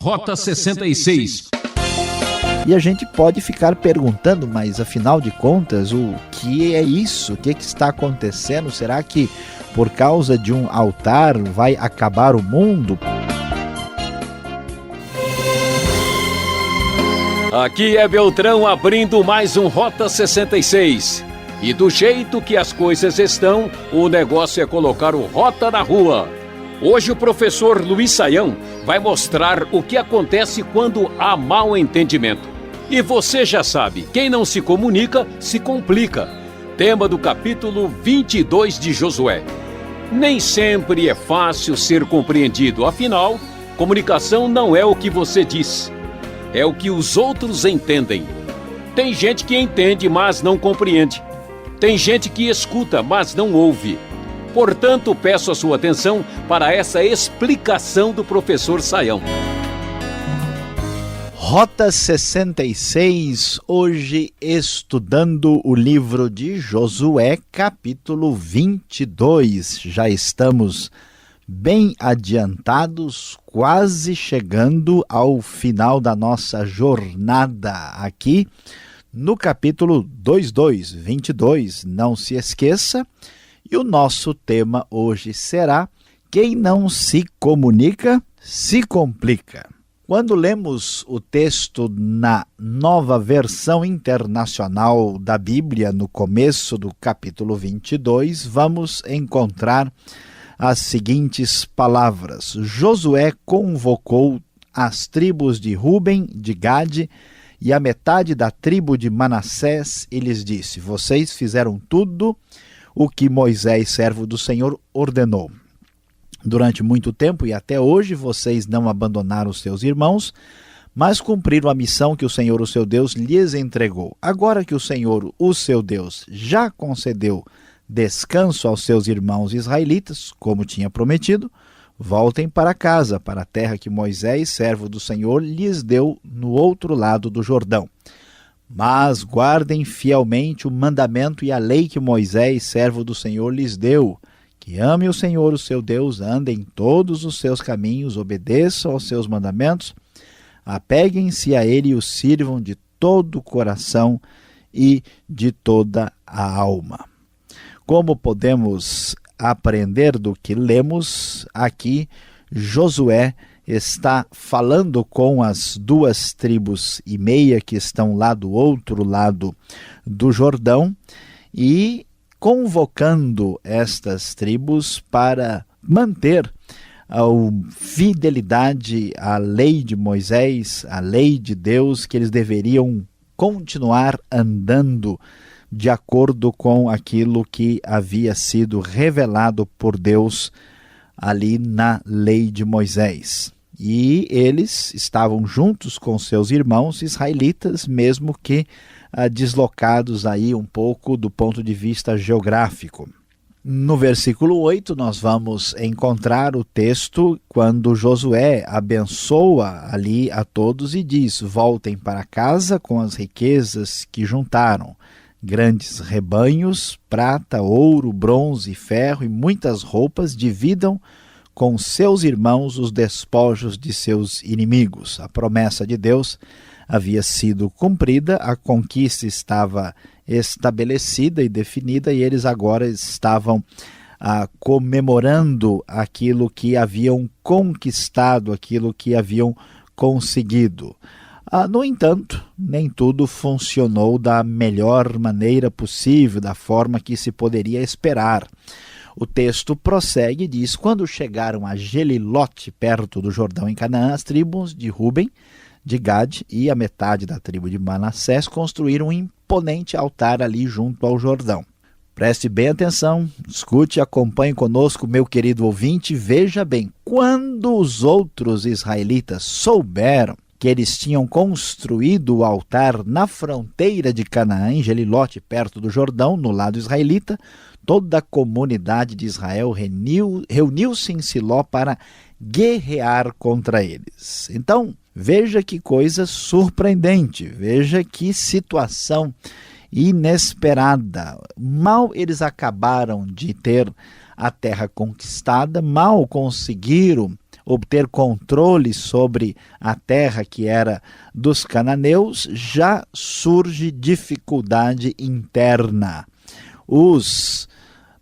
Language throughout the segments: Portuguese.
Rota 66. E a gente pode ficar perguntando, mas afinal de contas, o que é isso? O que está acontecendo? Será que por causa de um altar vai acabar o mundo? Aqui é Beltrão abrindo mais um Rota 66. E do jeito que as coisas estão, o negócio é colocar o Rota na rua. Hoje o professor Luiz Saião vai mostrar o que acontece quando há mau entendimento. E você já sabe, quem não se comunica, se complica. Tema do capítulo 22 de Josué. Nem sempre é fácil ser compreendido, afinal, comunicação não é o que você diz, é o que os outros entendem. Tem gente que entende, mas não compreende. Tem gente que escuta, mas não ouve. Portanto, peço a sua atenção para essa explicação do professor Saião. Rota 66, hoje estudando o livro de Josué, capítulo 22. Já estamos bem adiantados, quase chegando ao final da nossa jornada aqui no capítulo 22. Não se esqueça, e o nosso tema hoje será: quem não se comunica, se complica. Quando lemos o texto na Nova Versão Internacional da Bíblia, no começo do capítulo 22, vamos encontrar as seguintes palavras: Josué convocou as tribos de Ruben, de Gade e a metade da tribo de Manassés e lhes disse: vocês fizeram tudo o que Moisés, servo do Senhor, ordenou. Durante muito tempo e até hoje vocês não abandonaram os seus irmãos, mas cumpriram a missão que o Senhor, o seu Deus, lhes entregou. Agora que o Senhor, o seu Deus, já concedeu descanso aos seus irmãos israelitas, como tinha prometido, voltem para casa, para a terra que Moisés, servo do Senhor, lhes deu no outro lado do Jordão. Mas guardem fielmente o mandamento e a lei que Moisés, servo do Senhor, lhes deu. Que ame o Senhor, o seu Deus, andem em todos os seus caminhos, obedeçam aos seus mandamentos, apeguem-se a ele e o sirvam de todo o coração e de toda a alma. Como podemos aprender do que lemos aqui, Josué está falando com as 2,5 tribos que estão lá do outro lado do Jordão e convocando estas tribos para manter a fidelidade à lei de Moisés, à lei de Deus, que eles deveriam continuar andando de acordo com aquilo que havia sido revelado por Deus ali na lei de Moisés. E eles estavam juntos com seus irmãos israelitas, mesmo que deslocados aí um pouco do ponto de vista geográfico. No versículo 8 nós vamos encontrar o texto quando Josué abençoa ali a todos e diz: voltem para casa com as riquezas que juntaram, grandes rebanhos, prata, ouro, bronze, ferro e muitas roupas, dividam com seus irmãos os despojos de seus inimigos. A promessa de Deus havia sido cumprida, a conquista estava estabelecida e definida, e eles agora estavam comemorando aquilo que haviam conquistado, aquilo que haviam conseguido. No entanto, nem tudo funcionou da melhor maneira possível, da forma que se poderia esperar. O texto prossegue e diz: quando chegaram a Gelilote, perto do Jordão em Canaã, as tribos de Ruben, de Gade e a metade da tribo de Manassés construíram um imponente altar ali junto ao Jordão. Preste bem atenção, escute e acompanhe conosco, meu querido ouvinte. Veja bem, quando os outros israelitas souberam que eles tinham construído o altar na fronteira de Canaã, em Gelilote, perto do Jordão, no lado israelita, toda a comunidade de Israel reuniu-se em Siló para guerrear contra eles. Então, veja que coisa surpreendente, veja que situação inesperada. Mal eles acabaram de ter a terra conquistada, mal conseguiram obter controle sobre a terra que era dos cananeus, já surge dificuldade interna. Os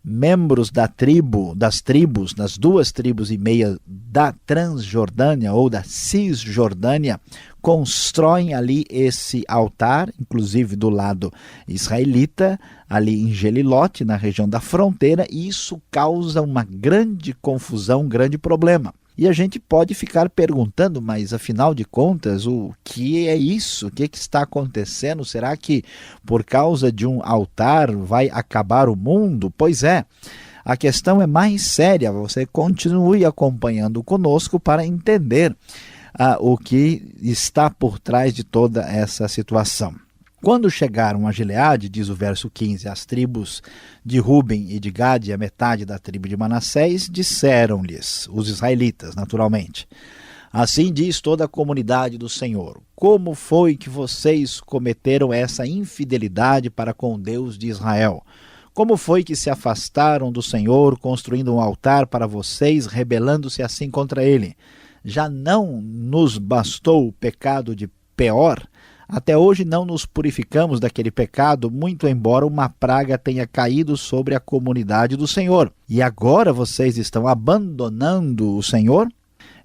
membros das duas tribos e meia da Transjordânia ou da Cisjordânia, constroem ali esse altar, inclusive do lado israelita, ali em Gelilote, na região da fronteira, e isso causa uma grande confusão, um grande problema. E a gente pode ficar perguntando, mas afinal de contas, o que é isso? O que está acontecendo? Será que por causa de um altar vai acabar o mundo? Pois é, a questão é mais séria. Você continue acompanhando conosco para entender o que está por trás de toda essa situação. Quando chegaram a Gileade, diz o verso 15, as tribos de Ruben e de Gade, a metade da tribo de Manassés, disseram-lhes, os israelitas, naturalmente, assim diz toda a comunidade do Senhor, como foi que vocês cometeram essa infidelidade para com Deus de Israel? Como foi que se afastaram do Senhor, construindo um altar para vocês, rebelando-se assim contra ele? Já não nos bastou o pecado de Peor? Até hoje não nos purificamos daquele pecado, muito embora uma praga tenha caído sobre a comunidade do Senhor. E agora vocês estão abandonando o Senhor?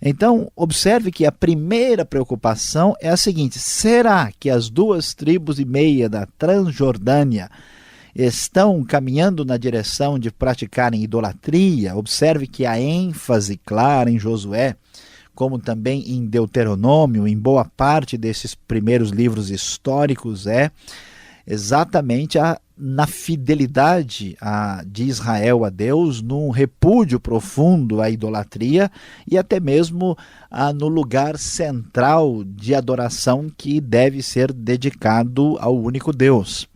Então, observe que a primeira preocupação é a seguinte: será que as duas tribos e meia da Transjordânia estão caminhando na direção de praticarem idolatria? Observe que a ênfase clara em Josué, como também em Deuteronômio, em boa parte desses primeiros livros históricos, é exatamente na fidelidade de Israel a Deus, num repúdio profundo à idolatria e até mesmo no lugar central de adoração que deve ser dedicado ao único Deus.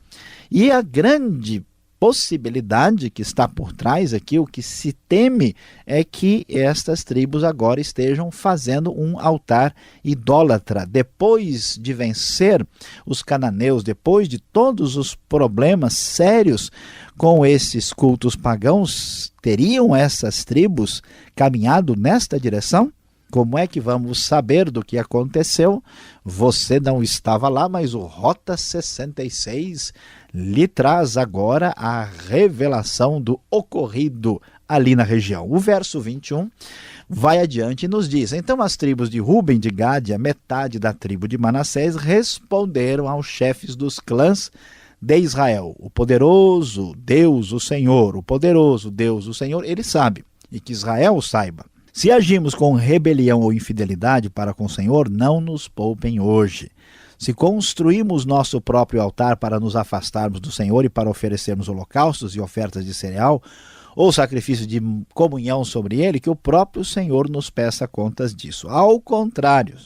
E a grande possibilidade que está por trás aqui, o que se teme é que estas tribos agora estejam fazendo um altar idólatra. Depois de vencer os cananeus, depois de todos os problemas sérios com esses cultos pagãos, teriam essas tribos caminhado nesta direção? Como é que vamos saber do que aconteceu? Você não estava lá, mas o Rota 66 lhe traz agora a revelação do ocorrido ali na região. O verso 21 vai adiante e nos diz: então as tribos de Ruben, de Gade, a metade da tribo de Manassés, responderam aos chefes dos clãs de Israel: o poderoso Deus, o Senhor, o poderoso Deus, o Senhor, ele sabe, e que Israel saiba. Se agimos com rebelião ou infidelidade para com o Senhor, não nos poupem hoje. Se construímos nosso próprio altar para nos afastarmos do Senhor e para oferecermos holocaustos e ofertas de cereal ou sacrifício de comunhão sobre ele, que o próprio Senhor nos peça contas disso. Ao contrário,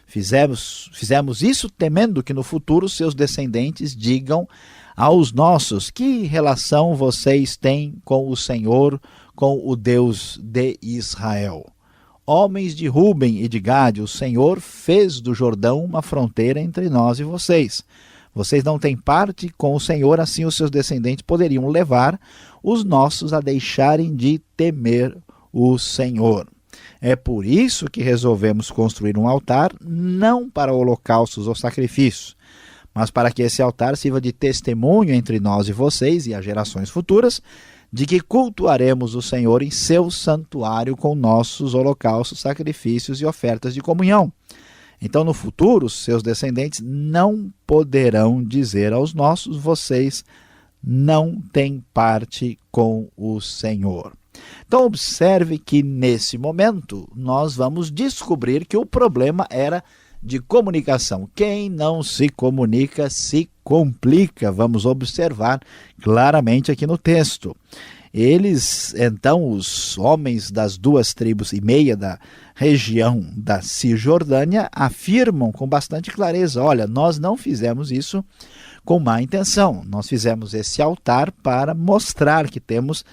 fizemos isso temendo que no futuro seus descendentes digam aos nossos: que relação vocês têm com o Senhor, com o Deus de Israel? Homens de Ruben e de Gade, o Senhor fez do Jordão uma fronteira entre nós e vocês. Vocês não têm parte com o Senhor, assim os seus descendentes poderiam levar os nossos a deixarem de temer o Senhor. É por isso que resolvemos construir um altar, não para holocaustos ou sacrifícios, mas para que esse altar sirva de testemunho entre nós e vocês e as gerações futuras, de que cultuaremos o Senhor em seu santuário com nossos holocaustos, sacrifícios e ofertas de comunhão. Então, no futuro, seus descendentes não poderão dizer aos nossos: vocês não têm parte com o Senhor. Então, observe que nesse momento nós vamos descobrir que o problema era de comunicação. Quem não se comunica se complica. Vamos observar claramente aqui no texto. Eles, então, os homens das duas tribos e meia da região da Cisjordânia, afirmam com bastante clareza: olha, nós não fizemos isso com má intenção. Nós fizemos esse altar para mostrar que temos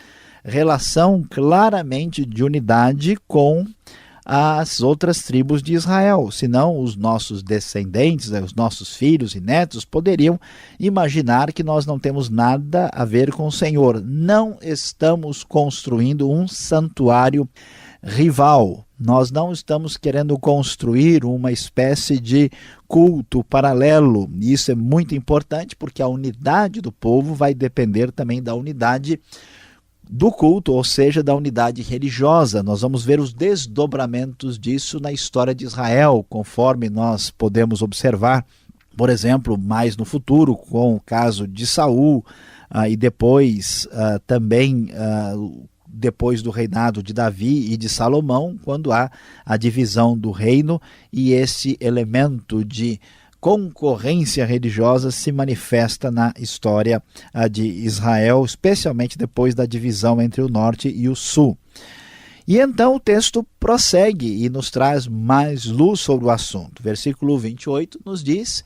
relação claramente de unidade com as outras tribos de Israel. Senão os nossos descendentes, os nossos filhos e netos poderiam imaginar que nós não temos nada a ver com o Senhor. Não estamos construindo um santuário rival. Nós não estamos querendo construir uma espécie de culto paralelo. E isso é muito importante porque a unidade do povo vai depender também da unidade do culto, ou seja, da unidade religiosa. Nós vamos ver os desdobramentos disso na história de Israel, conforme nós podemos observar, por exemplo, mais no futuro, com o caso de Saul, e depois também depois do reinado de Davi e de Salomão, quando há a divisão do reino e esse elemento de concorrência religiosa se manifesta na história de Israel, especialmente depois da divisão entre o norte e o sul. E então o texto prossegue e nos traz mais luz sobre o assunto. Versículo 28 nos diz: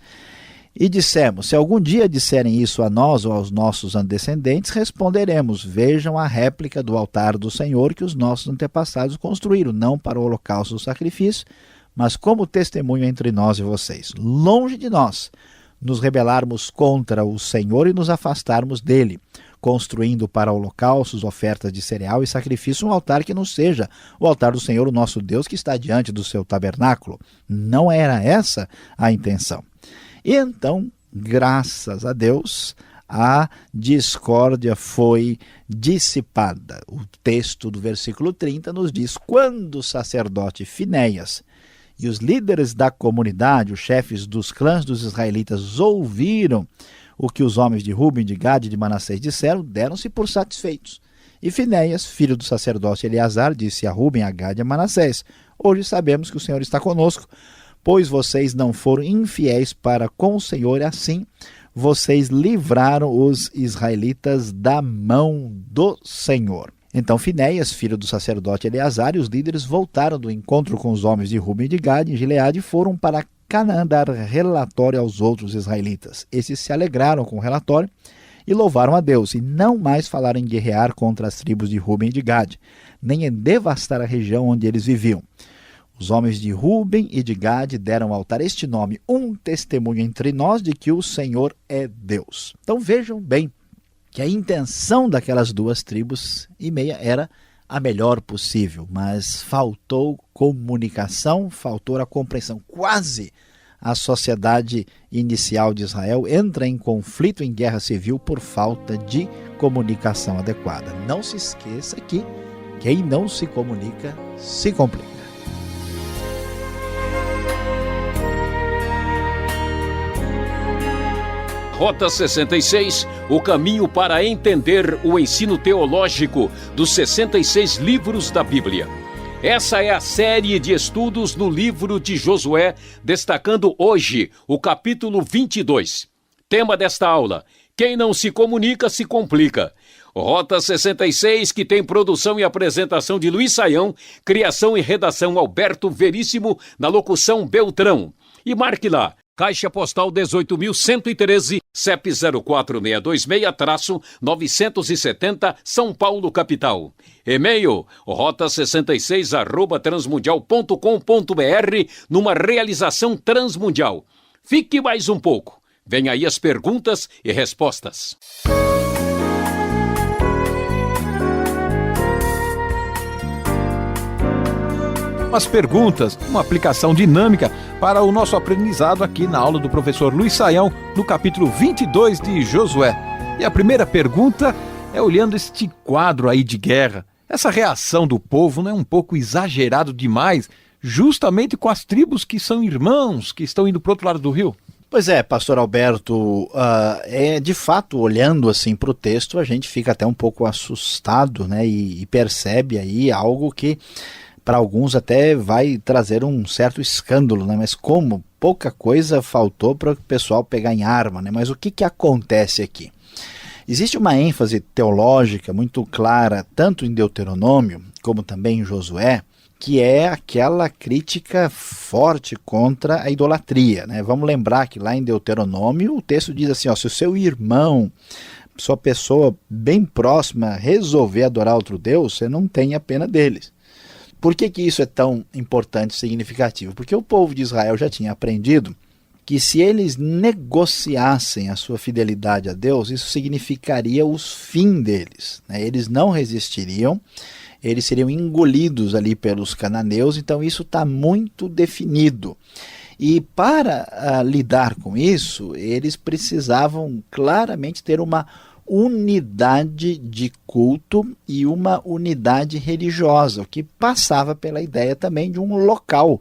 E dissemos, se algum dia disserem isso a nós ou aos nossos descendentes, responderemos, vejam a réplica do altar do Senhor que os nossos antepassados construíram, não para o holocausto do sacrifício, mas como testemunho entre nós e vocês. Longe de nós nos rebelarmos contra o Senhor e nos afastarmos dele, construindo para holocaustos, ofertas de cereal e sacrifício um altar que não seja o altar do Senhor, o nosso Deus, que está diante do seu tabernáculo. Não era essa a intenção. E então, graças a Deus, a discórdia foi dissipada. O texto do versículo 30 nos diz: quando o sacerdote Finéias e os líderes da comunidade, os chefes dos clãs dos israelitas, ouviram o que os homens de Ruben, de Gade e de Manassés disseram, deram-se por satisfeitos. E Finéias, filho do sacerdote Eleazar, disse a Ruben, a Gade e a Manassés: hoje sabemos que o Senhor está conosco, pois vocês não foram infiéis para com o Senhor, e assim vocês livraram os israelitas da mão do Senhor. Então Finéias, filho do sacerdote Eleazar, e os líderes voltaram do encontro com os homens de Ruben e de Gade em Gileade e foram para Canaã dar relatório aos outros israelitas. Esses se alegraram com o relatório e louvaram a Deus, e não mais falaram em guerrear contra as tribos de Ruben e de Gade, nem em devastar a região onde eles viviam. Os homens de Ruben e de Gade deram ao altar este nome, um testemunho entre nós de que o Senhor é Deus. Então vejam bem que a intenção daquelas duas tribos e meia era a melhor possível, mas faltou comunicação, faltou a compreensão. Quase a sociedade inicial de Israel entra em conflito, em guerra civil, por falta de comunicação adequada. Não se esqueça que quem não se comunica se complica. Rota 66, o caminho para entender o ensino teológico dos 66 livros da Bíblia. Essa é a série de estudos no livro de Josué, destacando hoje o capítulo 22. Tema desta aula: quem não se comunica se complica. Rota 66, que tem produção e apresentação de Luiz Saião, criação e redação Alberto Veríssimo, na locução Beltrão. E marque lá: Caixa Postal 18.113, CEP 04626-970, São Paulo, capital. E-mail, rota66@transmundial.com.br, numa realização Transmundial. Fique mais um pouco. Vem aí as perguntas e respostas. As perguntas, uma aplicação dinâmica para o nosso aprendizado aqui na aula do professor Luiz Saião, no capítulo 22 de Josué. E a primeira pergunta é olhando este quadro aí de guerra. Essa reação do povo não é um pouco exagerado demais, justamente com as tribos que são irmãos, que estão indo para o outro lado do rio? Pois é, pastor Alberto, de fato, olhando assim para o texto, a gente fica até um pouco assustado, né, e percebe aí algo que para alguns até vai trazer um certo escândalo, né? Mas como pouca coisa faltou para o pessoal pegar em arma, né? Mas o que acontece aqui? Existe uma ênfase teológica muito clara, tanto em Deuteronômio como também em Josué, que é aquela crítica forte contra a idolatria, né? Vamos lembrar que lá em Deuteronômio o texto diz assim, ó, se o seu irmão, sua pessoa bem próxima, resolver adorar outro Deus, você não tem a pena deles. Por que isso é tão importante e significativo? Porque o povo de Israel já tinha aprendido que se eles negociassem a sua fidelidade a Deus, isso significaria o fim deles, né? Eles não resistiriam eles seriam engolidos ali pelos cananeus, então isso está muito definido. E para lidar com isso, eles precisavam claramente ter uma unidade de culto e uma unidade religiosa, o que passava pela ideia também de um local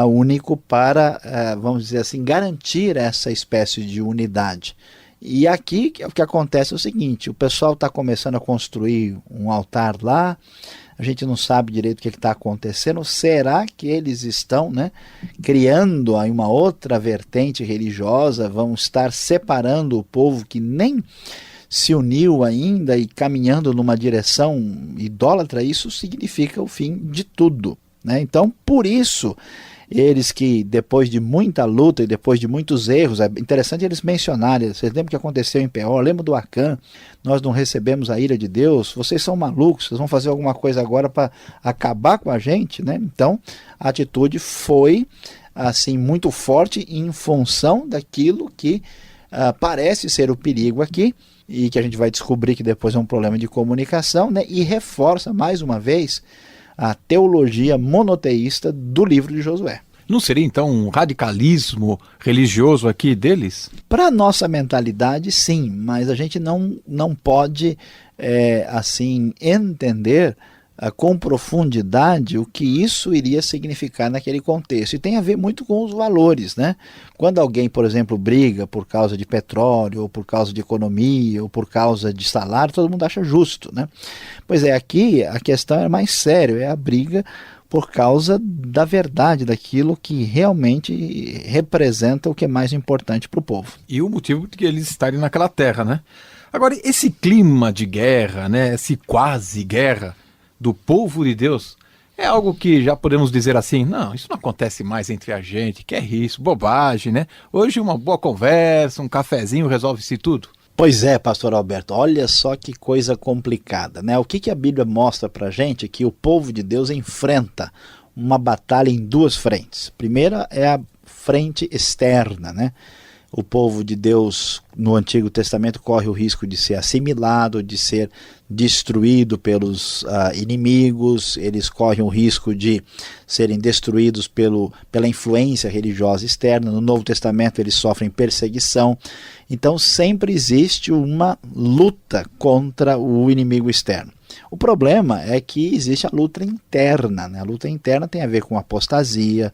único para, vamos dizer assim, garantir essa espécie de unidade. E aqui o que acontece é o seguinte: o pessoal está começando a construir um altar lá, a gente não sabe direito o que está acontecendo. Será que eles estão, criando aí uma outra vertente religiosa, vão estar separando o povo que nem se uniu ainda e caminhando numa direção idólatra? Isso significa o fim de tudo, Então, por isso, eles que depois de muita luta e depois de muitos erros, é interessante eles mencionarem, vocês lembram o que aconteceu em Peor, lembra do Acã, nós não recebemos a ira de Deus, vocês são malucos, vocês vão fazer alguma coisa agora para acabar com a gente, Então, a atitude foi assim muito forte em função daquilo que parece ser o perigo aqui, e que a gente vai descobrir que depois é um problema de comunicação, e reforça mais uma vez a teologia monoteísta do livro de Josué. Não seria então um radicalismo religioso aqui deles? Para a nossa mentalidade, sim, mas a gente não pode assim entender com profundidade o que isso iria significar naquele contexto. E tem a ver muito com os valores, Quando alguém, por exemplo, briga por causa de petróleo, ou por causa de economia, ou por causa de salário, todo mundo acha justo, Pois é, aqui a questão é mais séria, é a briga por causa da verdade, daquilo que realmente representa o que é mais importante para o povo. E o motivo de eles estarem naquela terra, Agora, esse clima de guerra, esse quase guerra do povo de Deus, é algo que já podemos dizer assim, não, isso não acontece mais entre a gente, que é isso, bobagem, Hoje uma boa conversa, um cafezinho resolve-se tudo. Pois é, pastor Alberto, olha só que coisa complicada, O que a Bíblia mostra pra gente é que o povo de Deus enfrenta uma batalha em duas frentes. Primeira é a frente externa, O povo de Deus no Antigo Testamento corre o risco de ser assimilado, de ser destruído pelos inimigos, eles correm o risco de serem destruídos pela influência religiosa externa. No Novo Testamento eles sofrem perseguição. Então sempre existe uma luta contra o inimigo externo. O problema é que existe a luta interna, A luta interna tem a ver com apostasia,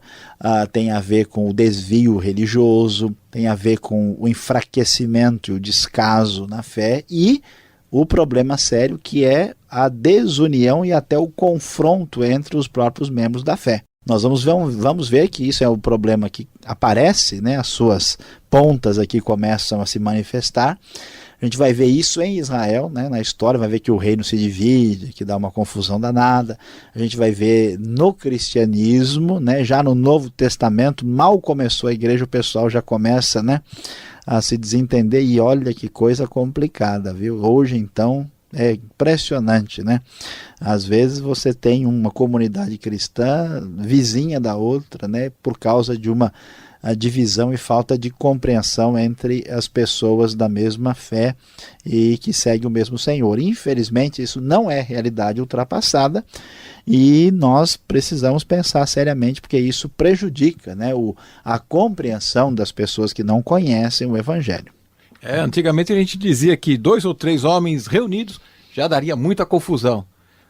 tem a ver com o desvio religioso, tem a ver com o enfraquecimento e o descaso na fé e o problema sério que é a desunião e até o confronto entre os próprios membros da fé. Nós vamos ver que isso é um problema que aparece, As suas pontas aqui começam a se manifestar. A gente vai ver isso em Israel, na história, vai ver que o reino se divide, que dá uma confusão danada. A gente vai ver no cristianismo, já no Novo Testamento, mal começou a igreja, o pessoal já começa, a se desentender, e olha que coisa complicada, viu? Hoje, então, é impressionante, Às vezes você tem uma comunidade cristã vizinha da outra, por causa de uma divisão e falta de compreensão entre as pessoas da mesma fé e que seguem o mesmo Senhor. Infelizmente, isso não é realidade ultrapassada e nós precisamos pensar seriamente, porque isso prejudica, a compreensão das pessoas que não conhecem o Evangelho. Antigamente a gente dizia que 2 ou 3 homens reunidos já daria muita confusão.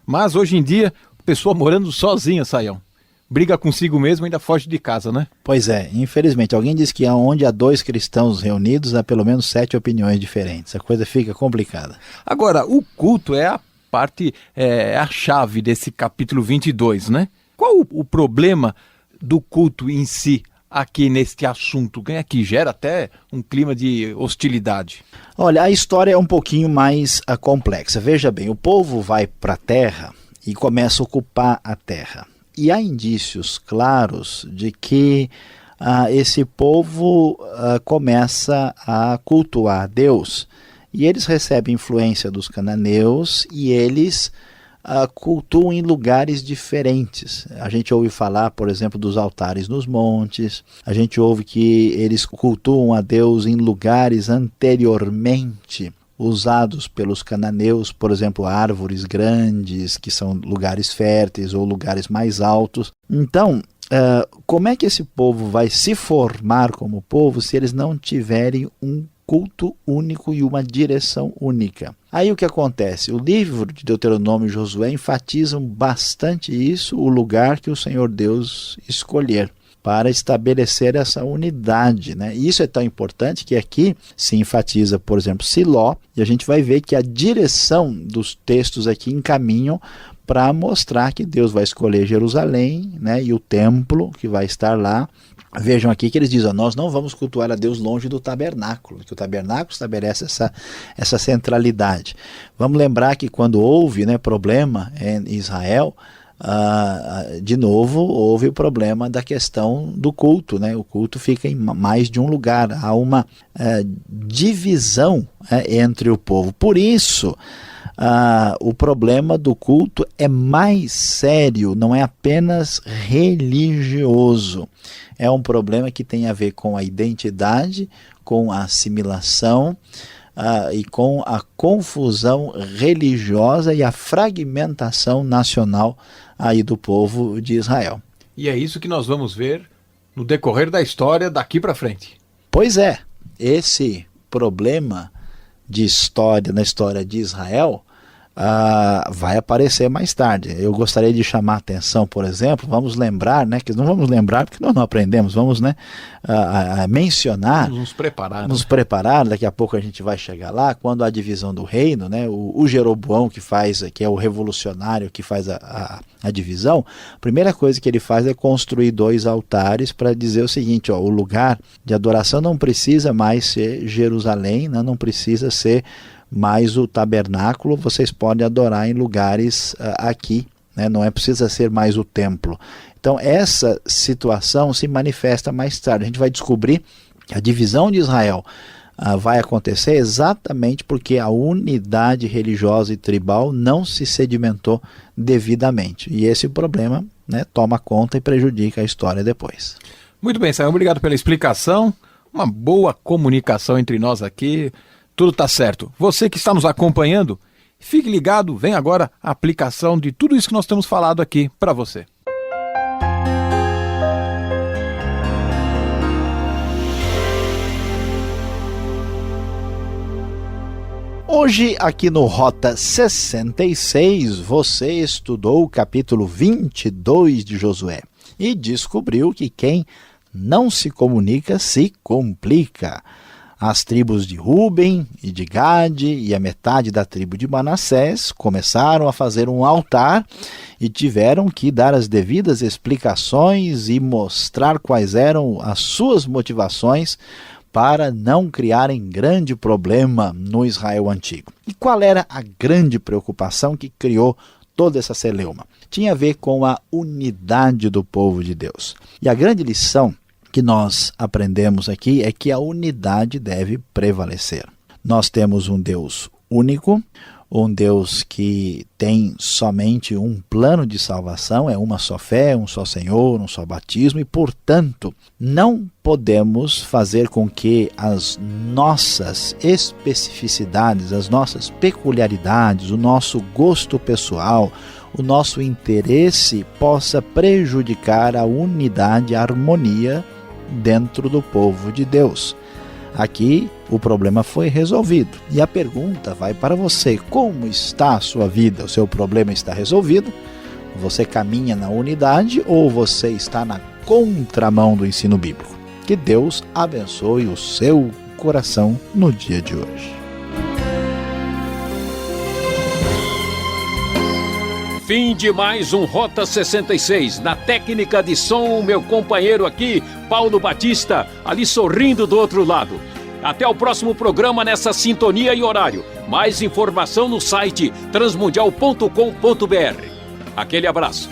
Mas hoje em dia, a pessoa morando sozinha, Saião, briga consigo mesmo e ainda foge de casa, Pois é, infelizmente. Alguém diz que onde há 2 cristãos reunidos, há pelo menos 7 opiniões diferentes. A coisa fica complicada. Agora, o culto é a parte, a chave desse capítulo 22, Qual o problema do culto em si aqui neste assunto, que gera até um clima de hostilidade? Olha, a história é um pouquinho mais complexa. Veja bem, o povo vai para a terra e começa a ocupar a terra. E há indícios claros de que esse povo começa a cultuar Deus. E eles recebem influência dos cananeus e eles cultuam em lugares diferentes. A gente ouve falar, por exemplo, dos altares nos montes. A gente ouve que eles cultuam a Deus em lugares anteriormente usados pelos cananeus, por exemplo, árvores grandes, que são lugares férteis ou lugares mais altos. Então, como é que esse povo vai se formar como povo se eles não tiverem um culto único e uma direção única? Aí o que acontece? O livro de Deuteronômio e Josué enfatizam bastante isso, o lugar que o Senhor Deus escolher para estabelecer essa unidade, né? E isso é tão importante que aqui se enfatiza, por exemplo, Siló, e a gente vai ver que a direção dos textos aqui encaminham para mostrar que Deus vai escolher Jerusalém, né? E o templo que vai estar lá. Vejam aqui que eles dizem, nós não vamos cultuar a Deus longe do tabernáculo, que o tabernáculo estabelece essa centralidade. Vamos lembrar que quando houve, né, problema em Israel, de novo houve o problema da questão do culto, né? O culto fica em mais de um lugar, há uma divisão entre o povo. Por isso, o problema do culto é mais sério, não é apenas religioso. É um problema que tem a ver com a identidade, com a assimilação e com a confusão religiosa e a fragmentação nacional aí do povo de Israel. E é isso que nós vamos ver no decorrer da história daqui para frente. Pois é, esse problema de história, na história de Israel, vai aparecer mais tarde. Eu gostaria de chamar a atenção, por exemplo, vamos lembrar, né, que não vamos lembrar porque nós não aprendemos, vamos, né, mencionar, nos preparar, daqui a pouco a gente vai chegar lá, quando a divisão do reino, né, o Jeroboão que é o revolucionário que faz a divisão, a primeira coisa que ele faz é construir 2 altares para dizer o seguinte, o lugar de adoração não precisa mais ser Jerusalém, né, não precisa ser mais o tabernáculo, vocês podem adorar em lugares aqui, né? Não precisa ser mais o templo. Então essa situação se manifesta mais tarde. A gente vai descobrir que a divisão de Israel vai acontecer exatamente porque a unidade religiosa e tribal não se sedimentou devidamente. E esse problema, né, toma conta e prejudica a história depois. Muito bem, Sayão, obrigado pela explicação. Uma boa comunicação entre nós aqui. Tudo está certo. Você que está nos acompanhando, fique ligado, vem agora a aplicação de tudo isso que nós temos falado aqui para você. Hoje, aqui no Rota 66, você estudou o capítulo 22 de Josué e descobriu que quem não se comunica se complica. As tribos de Ruben e de Gade e a metade da tribo de Manassés começaram a fazer um altar e tiveram que dar as devidas explicações e mostrar quais eram as suas motivações para não criarem grande problema no Israel antigo. E qual era a grande preocupação que criou toda essa celeuma? Tinha a ver com a unidade do povo de Deus. E a grande lição que nós aprendemos aqui é que a unidade deve prevalecer. Nós temos um Deus único, um Deus que tem somente um plano de salvação, é uma só fé, um só Senhor, um só batismo, e portanto não podemos fazer com que as nossas especificidades, as nossas peculiaridades, o nosso gosto pessoal, o nosso interesse possa prejudicar a unidade, a harmonia dentro do povo de Deus. Aqui o problema foi resolvido e a pergunta vai para você: como está a sua vida? O seu problema está resolvido? Você caminha na unidade ou você está na contramão do ensino bíblico? Que Deus abençoe o seu coração no dia de hoje. Fim de mais um Rota 66. Na técnica de som, o meu companheiro aqui, Paulo Batista, ali sorrindo do outro lado. Até o próximo programa nessa sintonia e horário. Mais informação no site transmundial.com.br. Aquele abraço.